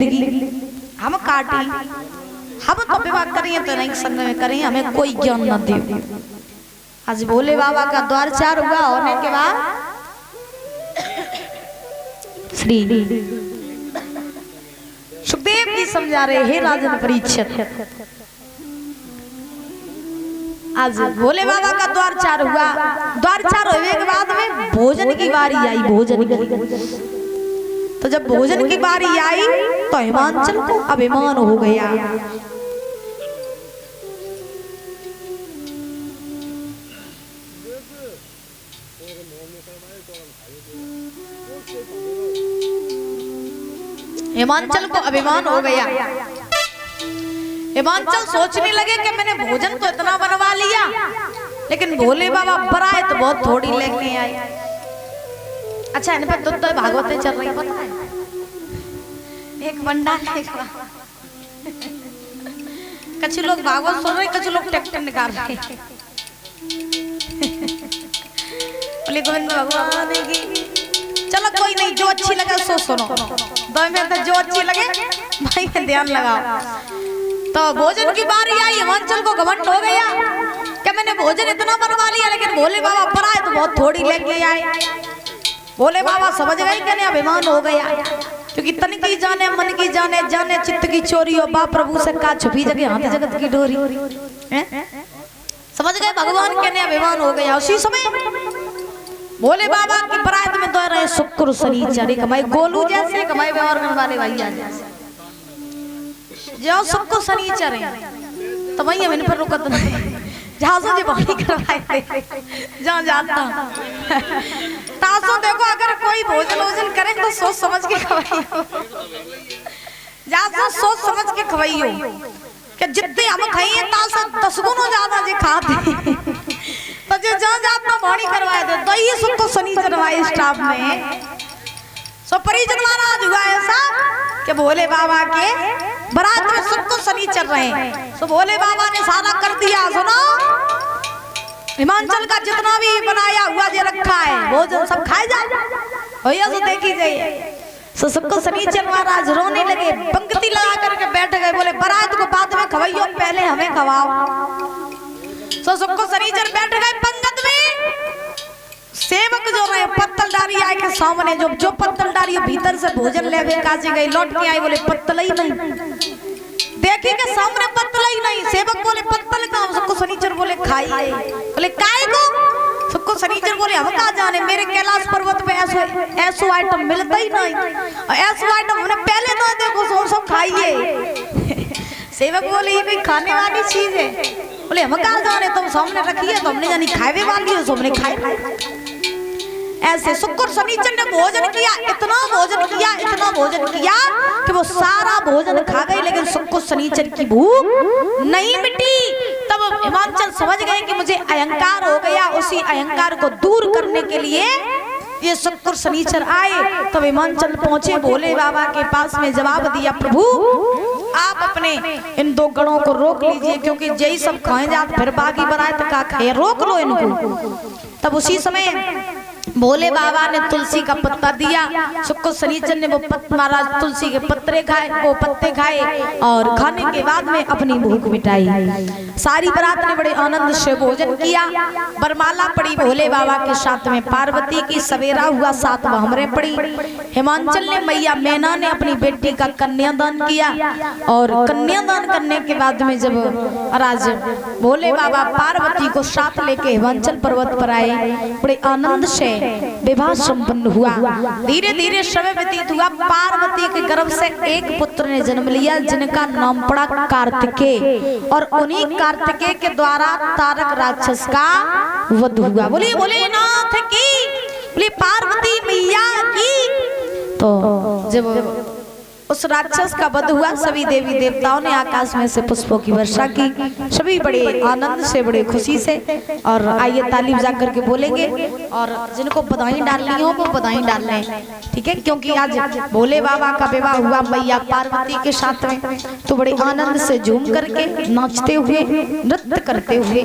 हम काटी हम तो विवाह करें तो नहीं संग में करें, हमें कोई ज्ञान न दे। आज भोले बाबा का द्वार चार हुआ होने के बाद श्री सुखदेव जी समझा रहे हे राजन परीक्षित, आज भोले बाबा का द्वार चार हुआ। द्वार चार होने के बाद में भोजन की बारी आई। भोजन की तो जब भोजन की बारी आई तो हिमांचल को अभिमान हो गया। हिमांचल को अभिमान हो गया। हिमांचल सोचने लगे कि मैंने भोजन तो इतना बनवा लिया, लेकिन भोले बाबा बराए तो बहुत थोड़ी लेके आए। अच्छा, इन पर तो भागवतें चल रही पता है। एक बंडा कुछ लोग भागवत सुन रहे, कुछ लोग ट्रैक्टर निकाल रहे। बोले गोविंद भगवान की, चलो कोई नहीं, जो अच्छी लगे सो सुनो। दो में तो जो अच्छी लगे भाई ध्यान लगाओ। तो भोजन की बारी आई। हिमांचल को घमंड हो गया कि मैंने भोजन इतना बनवा लिया, लेकिन भोले बाबा पर आए तो बहुत थोड़ी लेके आए। भोले बाबा समझ गए कि अभिमान हो गया, क्योंकि तन की जाने मन की जाने, जाने चित्त की चोरी हो बा प्रभु से का छुपी जगह हाथ जगत की डोरी। समझ गए भगवान के ने अभिमान हो गया। उसी समय भोले बाबा की बरात में दो रहे शुक्र शनिचर, कमाई गोलू जैसे कमाई व्यवहार करने वाले भैया जैसे जो शुक्र शनिचर है। तो वही हम इन पर रुकत नहीं, जहाँ से पानी करवाए जहाँ जाता तासो देखो, अगर कोई भोजन वोजन करे तो सोच समझ के खवाइयो। जहाँ सोच समझ के खवाइयो कि जितने हम खाइए तासो 10 गुना ज्यादा जे खाते तो जो जहाँ जाता पानी करवाए दे। तो ये सब तो शनिचर हमारे स्टाफ में सो परिजन महाराज हुआ ऐसा कि भोले बाबा के बारात में सब तो शनिचर रहे। तो भोले बाबा ने सारा कर दिया। सुनो, हिमांचल का जितना भी बनाया हुआ जो रखा है भोजन सब खाए जाए भैया। तो देखी जाइए तो सबको शनिचर महाराज रोने लगे, पंक्ति लगा करके बैठ गए। बोले बारात को बाद में खवाइयो, पहले हमें खवाओ। तो सबको शनिचर बैठ गए पंगत में। सेवक जो रहे पत्तलदारी आए के सामने, जो पत्तलदारी भीतर से भोजन लेवे काजे गई, लौट के आए। बोले पत्तल ही नहीं, देखे के सामने पत्तल ही नहीं। सेवक बोले पत्तल कहाँ? सबको शनिचर बोले खाइए। बोले काय को? सबको शनिचर बोले हम कहाँ जाने, मेरे कैलाश पर्वत पे ऐसो आइटम मिलता ही नहीं, ऐसो आइटम हमने पहले ना देखो, सब खाइए। सेवक बोले ये भी खाने वाली चीज है। बोले हम कहाँ जाने, तुम सामने रखिए, तो हमने जानी खाए वाली हो, सबने खाए। ऐसे शुक्र शनिचर ने भोजन किया, इतना भोजन किया, इतना भोजन किया कि वो सारा भोजन खा गए, लेकिन शुक्र शनिचर की भूख नहीं मिटी। तब हिमांचल समझ गए कि मुझे अहंकार हो गया। उसी अहंकार को दूर करने के लिए ये शुक्र शनिचर आए। तब हिमांचल पहुंचे भोले बाबा के पास में, जवाब दिया प्रभु आप अपने इन 2 गणों को रोक लीजिए, क्योंकि जय सब खाए जात फिर बागी बरात का खाए, रोक लो इनको। तब उसी समय भोले बाबा ने तुलसी का पत्ता दिया। शुक्र शनिचर ने वो महाराज तुलसी के पत्ते खाए, वो पत्ते खाए और खाने के बाद में अपनी भूख मिटाई। सारी बारात ने बड़े आनंद से भोजन किया। बरमाला पड़ी भोले बाबा के साथ में पार्वती की, सवेरा हुआ 7 हमरे पड़ी। हिमांचल ने मैया मैना ने अपनी बेटी का कन्यादान किया, और कन्यादान करने के बाद में जब महाराज भोले बाबा पार्वती को साथ लेके हिमांचल पर्वत पर आए, बड़े आनंद से विवाह संपन्न हुआ। धीरे धीरे समय व्यतीत हुआ। पार्वती के गर्भ से एक पुत्र ने जन्म लिया, जिनका नाम पड़ा कार्तिकेय, और उन्हीं कार्तिकेय के द्वारा तारक राक्षस का वध हुआ। बोलिए भोलेनाथ की, बोलिए पार्वती मैया की। तो जब उस राक्षस का वध हुआ, सभी देवी देवताओं ने आकाश में से पुष्पों की वर्षा की। सभी बड़े आनंद से, बड़े खुशी से। और आइए ताली बजा करके बोलेंगे, और जिनको बधाई डालनी हो वो बधाई डाल लें, ठीक है? क्योंकि आज भोले बाबा का विवाह हुआ मैया पार्वती के साथ में, तो बड़े आनंद से झूम करके, नाचते हुए, नृत्य करते हुए